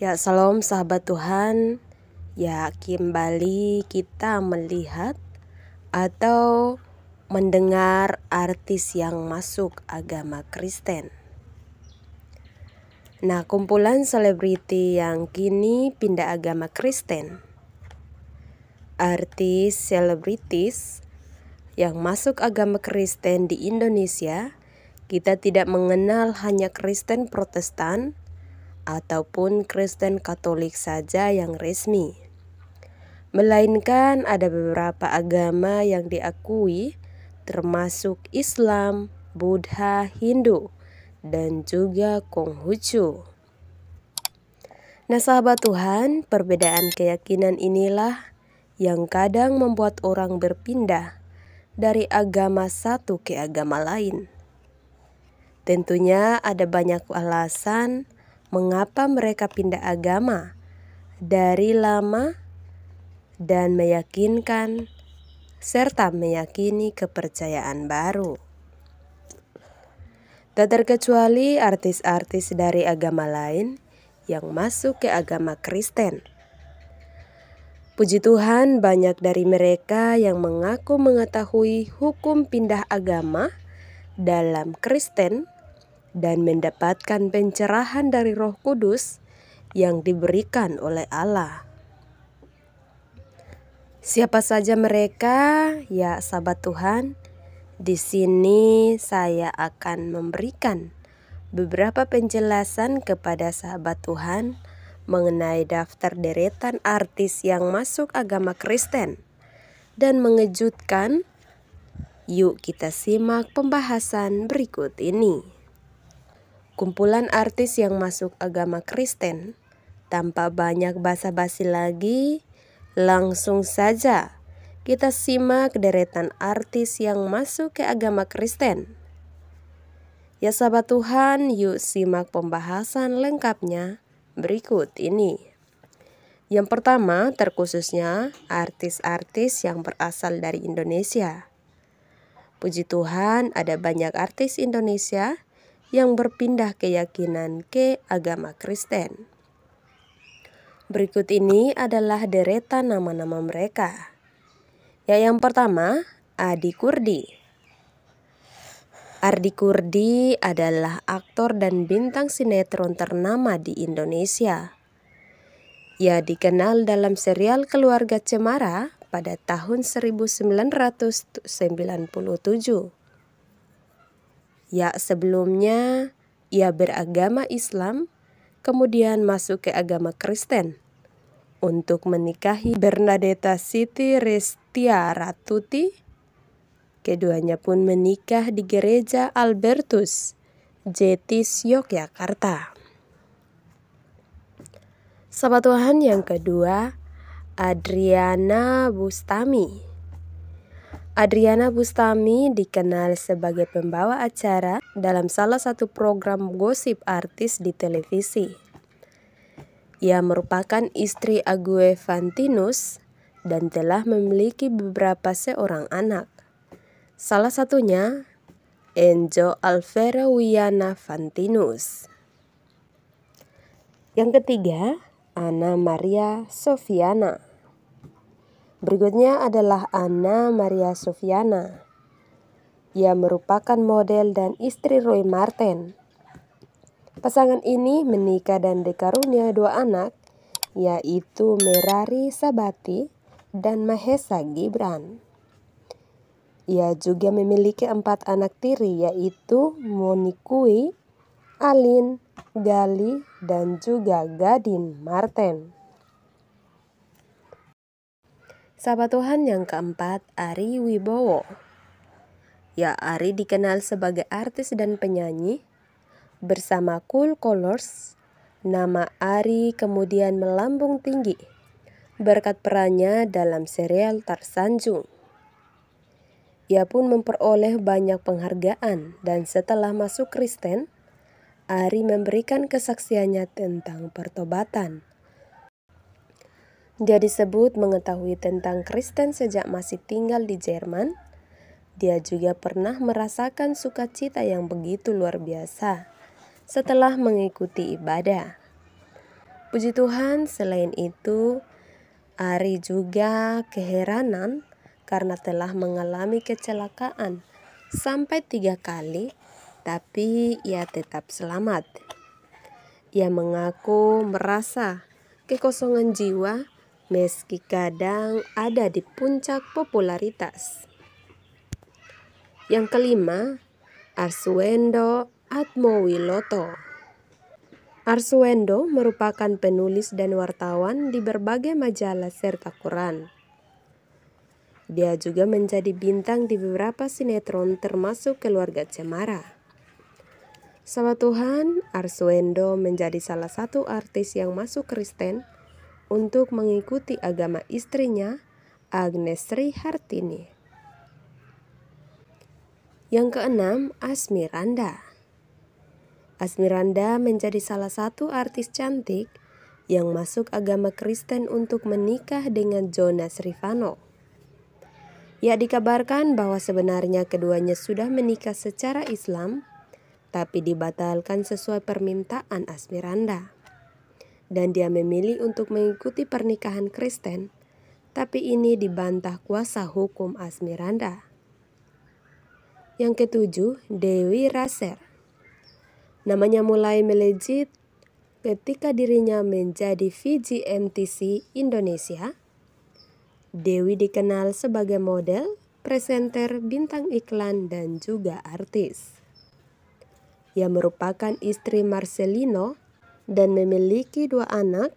Ya, salam sahabat Tuhan. Ya, kembali kita melihat atau mendengar artis yang masuk agama Kristen. Nah, kumpulan selebriti yang kini pindah agama Kristen. Artis selebritis yang masuk agama Kristen di Indonesia, kita tidak mengenal hanya Kristen Protestan ataupun Kristen Katolik saja yang resmi, melainkan ada beberapa agama yang diakui, termasuk Islam, Buddha, Hindu, dan juga Konghucu. Nah, sahabat Tuhan, perbedaan keyakinan inilah yang kadang membuat orang berpindah dari agama satu ke agama lain. Tentunya ada banyak alasan mengapa mereka pindah agama dari lama dan meyakinkan serta meyakini kepercayaan baru. Tak terkecuali artis-artis dari agama lain yang masuk ke agama Kristen. Puji Tuhan, banyak dari mereka yang mengaku mengetahui hukum pindah agama dalam Kristen dan mendapatkan pencerahan dari Roh Kudus yang diberikan oleh Allah. Siapa saja mereka? Ya, sahabat Tuhan, di sini saya akan memberikan beberapa penjelasan kepada sahabat Tuhan mengenai daftar deretan artis yang masuk agama Kristen dan mengejutkan. Yuk kita simak pembahasan berikut ini. Kumpulan artis yang masuk agama Kristen. Tanpa banyak basa-basi lagi, langsung saja kita simak deretan artis yang masuk ke agama Kristen. Ya sahabat Tuhan, yuk simak pembahasan lengkapnya berikut ini. Yang pertama, terkhususnya artis-artis yang berasal dari Indonesia. Puji Tuhan, ada banyak artis Indonesia yang berpindah keyakinan ke agama Kristen. Berikut ini adalah deretan nama-nama mereka. Ya, yang pertama, Adi Kurdi. Adi Kurdi adalah aktor dan bintang sinetron ternama di Indonesia. Ia dikenal dalam serial Keluarga Cemara pada tahun 1997. Ya, sebelumnya ia beragama Islam, kemudian masuk ke agama Kristen untuk menikahi Bernadetta Siti Restia Ratuti. Keduanya pun menikah di Gereja Albertus, Jetis, Yogyakarta. Sahabat Tuhan, yang kedua, Adriana Bustami. Adriana Bustami dikenal sebagai pembawa acara dalam salah satu program gosip artis di televisi. Ia merupakan istri Ague Fantinus dan telah memiliki beberapa seorang anak. Salah satunya Enzo Alvaro Wiana Fantinus. Yang ketiga, Anna Maria Sofiana. Berikutnya adalah Anna Maria Sofiana. Ia merupakan model dan istri Roy Marten. Pasangan ini menikah dan dikaruniai dua anak, yaitu Merari Sabati dan Mahesa Gibran. Ia juga memiliki 4 anak tiri, yaitu Monikui, Alin, Gali, dan juga Gadin Marten. Sahabat Tuhan, yang keempat, Ari Wibowo. Ya, Ari dikenal sebagai artis dan penyanyi. Bersama Cool Colors, nama Ari kemudian melambung tinggi berkat perannya dalam serial Tersanjung. Ia pun memperoleh banyak penghargaan dan setelah masuk Kristen, Ari memberikan kesaksiannya tentang pertobatan. Dia disebut mengetahui tentang Kristen sejak masih tinggal di Jerman. Dia juga pernah merasakan sukacita yang begitu luar biasa setelah mengikuti ibadah. Puji Tuhan, selain itu, Ari juga keheranan karena telah mengalami kecelakaan sampai 3 kali, tapi ia tetap selamat. Ia mengaku merasa kekosongan jiwa meski kadang ada di puncak popularitas. Yang kelima, Arswendo Atmowiloto. Arswendo merupakan penulis dan wartawan di berbagai majalah serta koran. Dia juga menjadi bintang di beberapa sinetron termasuk Keluarga Cemara. Sahabat Tuhan, Arswendo menjadi salah satu artis yang masuk Kristen untuk mengikuti agama istrinya, Agnes Sri Hartini. Yang keenam, Asmiranda. Asmiranda menjadi salah satu artis cantik yang masuk agama Kristen untuk menikah dengan Jonas Rivano. Ya, dikabarkan bahwa sebenarnya keduanya sudah menikah secara Islam, tapi dibatalkan sesuai permintaan Asmiranda. Dan dia memilih untuk mengikuti pernikahan Kristen, tapi ini dibantah kuasa hukum Asmiranda. Yang ketujuh, Dewi Raser. Namanya mulai melejit ketika dirinya menjadi VJ MTC Indonesia. Dewi dikenal sebagai model, presenter, bintang iklan, dan juga artis. Ia merupakan istri Marcelino dan memiliki 2 anak,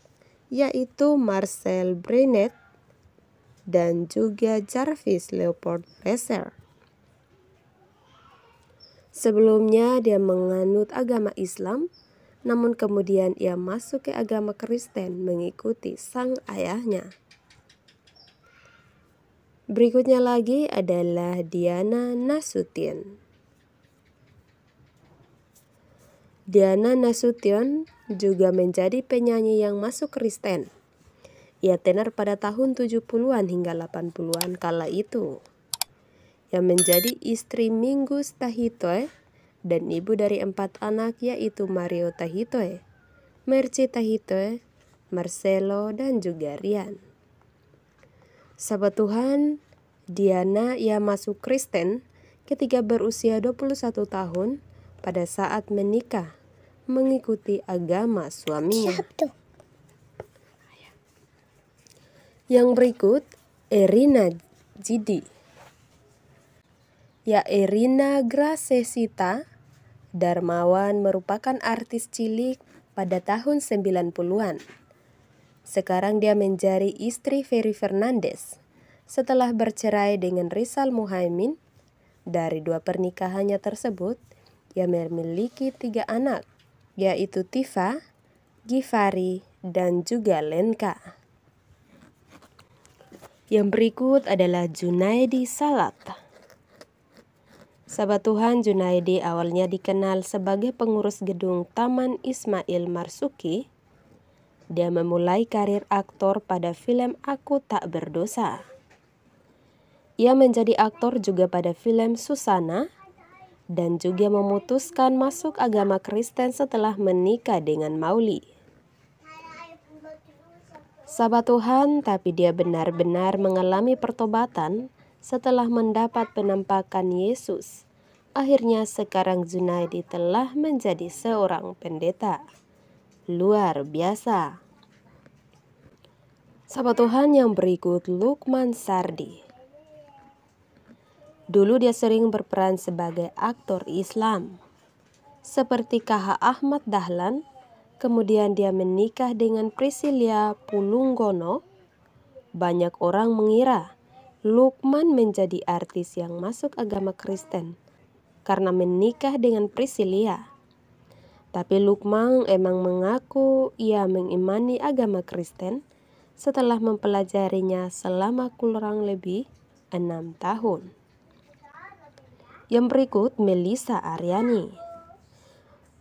yaitu Marcel Brenet dan juga Jarvis Leopold Raser. Sebelumnya dia menganut agama Islam, namun kemudian ia masuk ke agama Kristen mengikuti sang ayahnya. Berikutnya lagi adalah Diana Nasution. Diana Nasution juga menjadi penyanyi yang masuk Kristen. Ia tenar pada tahun 70-an hingga 80-an kala itu. Yang menjadi istri Mingus Tahitoe dan ibu dari 4 anak, yaitu Mario Tahitoe, Mercy Tahitoe, Marcelo, dan juga Rian. Sahabat Tuhan, Diana ia masuk Kristen ketika berusia 21 tahun pada saat menikah mengikuti agama suaminya. Yang berikut, Erina Jidi. Ya, Erina Gracesita Darmawan merupakan artis cilik pada tahun 90-an. Sekarang dia menjadi istri Ferry Fernandez setelah bercerai dengan Rizal Muhaimin. Dari 2 pernikahannya tersebut, ia memiliki 3 anak, yaitu Tifa, Givari, dan juga Lenka. Yang berikut adalah Junaidi Salat. Sahabat Tuhan, Junaidi awalnya dikenal sebagai pengurus gedung Taman Ismail Marzuki. Dia memulai karir aktor pada film Aku Tak Berdosa. Ia menjadi aktor juga pada film Susana dan juga memutuskan masuk agama Kristen setelah menikah dengan Mauli. Sahabat Tuhan, tapi dia benar-benar mengalami pertobatan setelah mendapat penampakan Yesus. Akhirnya sekarang Junaidi telah menjadi seorang pendeta. Luar biasa. Sahabat Tuhan, yang berikut Lukman Sardi. Dulu dia sering berperan sebagai aktor Islam, seperti KH Ahmad Dahlan. Kemudian dia menikah dengan Priscilia Pulunggono. Banyak orang mengira Lukman menjadi artis yang masuk agama Kristen karena menikah dengan Priscilia. Tapi Lukman emang mengaku ia mengimani agama Kristen setelah mempelajarinya selama kurang lebih 6 tahun. Yang berikut Melissa Aryani.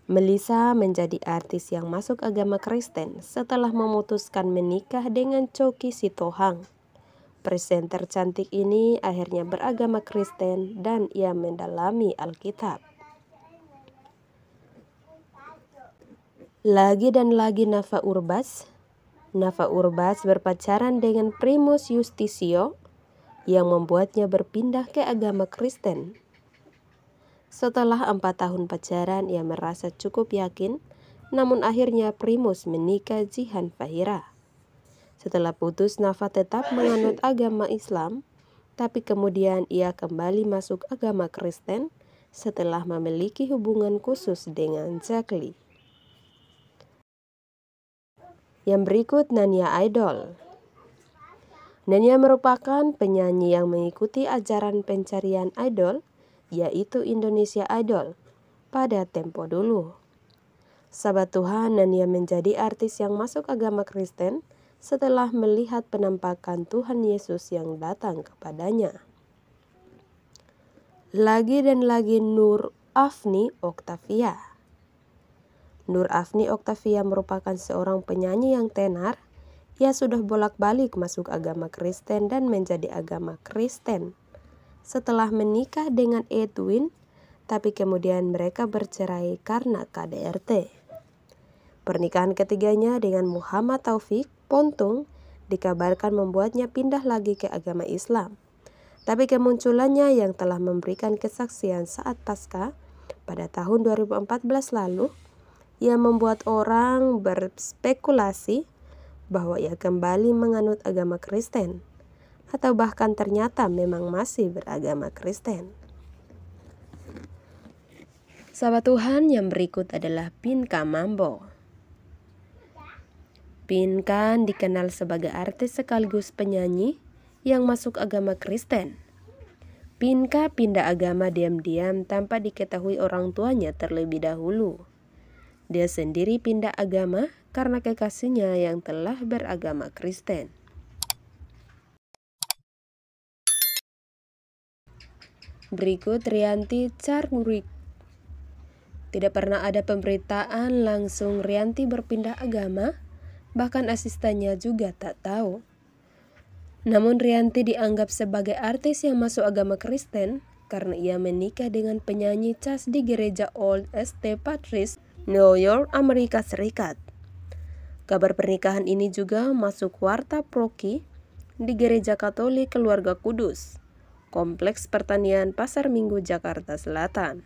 Melissa menjadi artis yang masuk agama Kristen setelah memutuskan menikah dengan Choky Sitohang. Presenter cantik ini akhirnya beragama Kristen dan ia mendalami Alkitab. Lagi dan lagi Nafa Urbas berpacaran dengan Primus Justisio yang membuatnya berpindah ke agama Kristen. Setelah 4 tahun pacaran, ia merasa cukup yakin, namun akhirnya Primus menikah Jihan Fahira. Setelah putus, Nafa tetap menganut agama Islam, tapi kemudian ia kembali masuk agama Kristen setelah memiliki hubungan khusus dengan Jack Lee. Yang berikut Nania Idol. Nania merupakan penyanyi yang mengikuti ajaran pencarian idol, yaitu Indonesia Idol, pada tempo dulu. Sahabat Tuhan, Nania menjadi artis yang masuk agama Kristen setelah melihat penampakan Tuhan Yesus yang datang kepadanya. Lagi dan lagi Nur Afni Oktavia. Nur Afni Oktavia merupakan seorang penyanyi yang tenar. Ia sudah bolak-balik masuk agama Kristen dan menjadi agama Kristen setelah menikah dengan Edwin, tapi kemudian mereka bercerai karena KDRT. Pernikahan ketiganya dengan Muhammad Taufik Pontung dikabarkan membuatnya pindah lagi ke agama Islam. Tapi kemunculannya yang telah memberikan kesaksian saat Paskah pada tahun 2014 lalu, ia membuat orang berspekulasi bahwa ia kembali menganut agama Kristen, atau bahkan ternyata memang masih beragama Kristen. Sahabat Tuhan, yang berikut adalah Pinka Mambo. Pinka dikenal sebagai artis sekaligus penyanyi yang masuk agama Kristen. Pinka pindah agama diam-diam tanpa diketahui orang tuanya terlebih dahulu. Dia sendiri pindah agama karena kekasihnya yang telah beragama Kristen. Berikut Rianti Carmurik. Tidak pernah ada pemberitaan langsung Rianti berpindah agama, bahkan asistennya juga tak tahu. Namun Rianti dianggap sebagai artis yang masuk agama Kristen karena ia menikah dengan penyanyi cas di gereja Old St. Patrick's, New York, Amerika Serikat. Kabar pernikahan ini juga masuk warta proki di Gereja Katolik Keluarga Kudus, Kompleks Pertanian Pasar Minggu, Jakarta Selatan.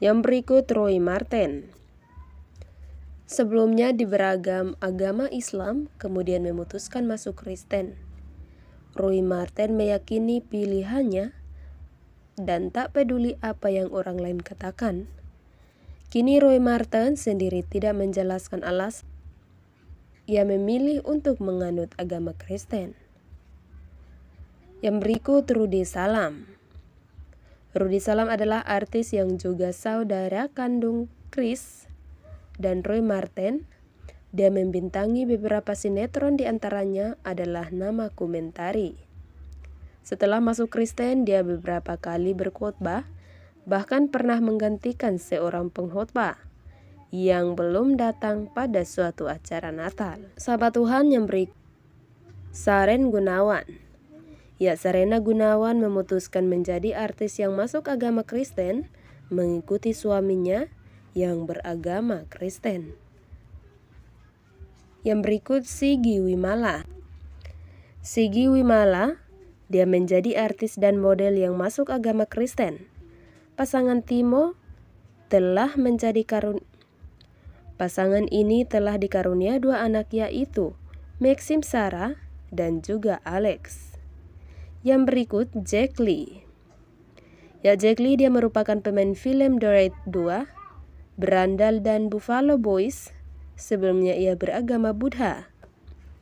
Yang berikut Roy Marten. Sebelumnya di beragam agama Islam, kemudian memutuskan masuk Kristen. Roy Marten meyakini pilihannya dan tak peduli apa yang orang lain katakan. Kini Roy Marten sendiri tidak menjelaskan alasan ia memilih untuk menganut agama Kristen. Yang berikut Rudy Salam. Rudy Salam adalah artis yang juga saudara kandung Chris dan Roy Marten. Dia membintangi beberapa sinetron, diantaranya adalah Namaku Mentari. Setelah masuk Kristen, dia beberapa kali berkhotbah, bahkan pernah menggantikan seorang pengkhotbah yang belum datang pada suatu acara Natal. Sahabat Tuhan, yang berikut Saren Gunawan. Ya, Sarena Gunawan memutuskan menjadi artis yang masuk agama Kristen, mengikuti suaminya yang beragama Kristen. Yang berikut Sigi Wimala. Sigi Wimala, dia menjadi artis dan model yang masuk agama Kristen. Pasangan ini telah dikarunia 2 anak, yaitu Maxim Sarah dan juga Alex. Yang berikut Jack Lee. Ya, Jack Lee dia merupakan pemain film The Raid 2, Berandal dan Buffalo Boys. Sebelumnya ia beragama Buddha.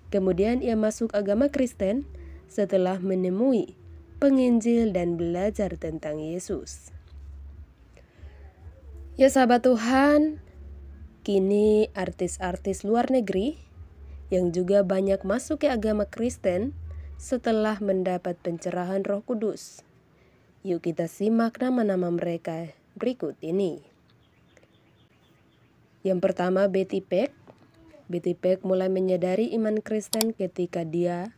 Kemudian ia masuk agama Kristen setelah menemui penginjil dan belajar tentang Yesus. Ya sahabat Tuhan, kini artis-artis luar negeri yang juga banyak masuk ke agama Kristen setelah mendapat pencerahan Roh Kudus. Yuk kita simak nama-nama mereka berikut ini. Yang pertama Betty Peck. Betty Peck mulai menyadari iman Kristen ketika dia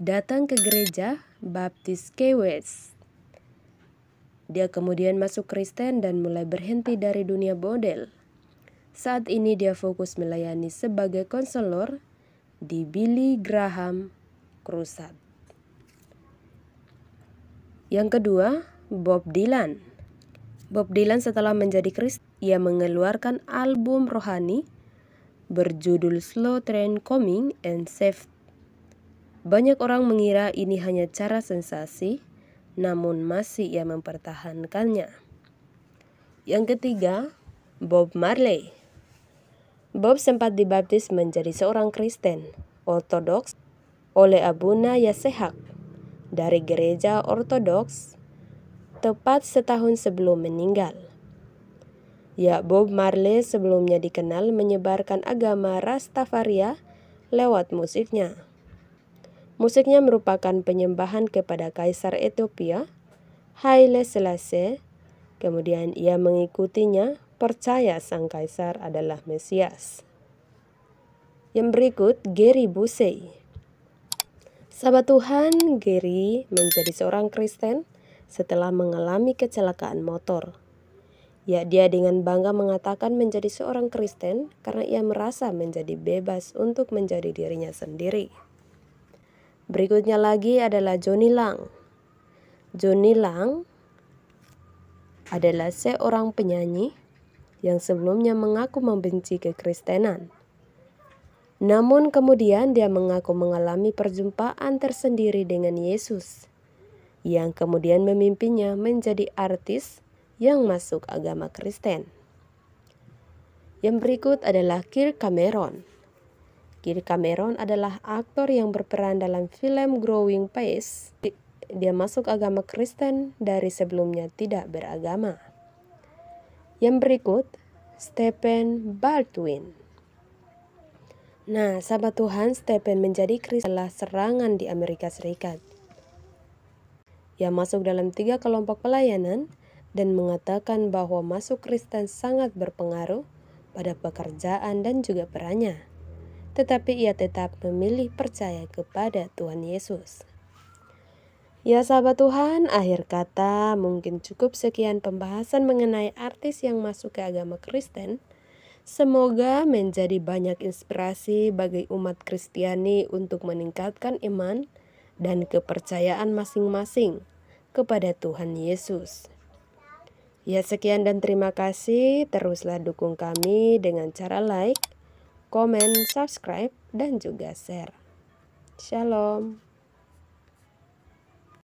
datang ke gereja Baptis Key West. Dia kemudian masuk Kristen dan mulai berhenti dari dunia model. Saat ini dia fokus melayani sebagai konselor di Billy Graham Crusade. Yang kedua, Bob Dylan. Bob Dylan setelah menjadi Kristen, ia mengeluarkan album rohani berjudul Slow Train Coming and Saved. Banyak orang mengira ini hanya cara sensasi, namun masih ia mempertahankannya. Yang ketiga, Bob Marley. Bob sempat dibaptis menjadi seorang Kristen Ortodoks oleh Abuna Yasehak dari gereja Ortodoks tepat setahun sebelum meninggal. Ya, Bob Marley sebelumnya dikenal menyebarkan agama Rastafaria lewat musiknya. Musiknya merupakan penyembahan kepada Kaisar Ethiopia, Haile Selassie. Kemudian ia mengikutinya, percaya sang kaisar adalah Mesias. Yang berikut, Gary Busey. Sahabat Tuhan, Gary menjadi seorang Kristen setelah mengalami kecelakaan motor. Ya, dia dengan bangga mengatakan menjadi seorang Kristen karena ia merasa menjadi bebas untuk menjadi dirinya sendiri. Berikutnya lagi adalah Johnny Lang. Johnny Lang adalah seorang penyanyi yang sebelumnya mengaku membenci kekristenan. Namun kemudian dia mengaku mengalami perjumpaan tersendiri dengan Yesus, yang kemudian memimpinnya menjadi artis yang masuk agama Kristen. Yang berikut adalah Kirk Cameron. Kirk Cameron adalah aktor yang berperan dalam film Growing Pains. Dia masuk agama Kristen dari sebelumnya tidak beragama. Yang berikut, Stephen Baldwin. Nah, sahabat Tuhan, Stephen menjadi Kristen setelah serangan di Amerika Serikat. Ia masuk dalam 3 kelompok pelayanan dan mengatakan bahwa masuk Kristen sangat berpengaruh pada pekerjaan dan juga perannya. Tetapi ia tetap memilih percaya kepada Tuhan Yesus. Ya sahabat Tuhan, akhir kata mungkin cukup sekian pembahasan mengenai artis yang masuk ke agama Kristen. Semoga menjadi banyak inspirasi bagi umat Kristiani untuk meningkatkan iman dan kepercayaan masing-masing kepada Tuhan Yesus. Ya sekian dan terima kasih, teruslah dukung kami dengan cara like, komen, subscribe, dan juga share. Shalom.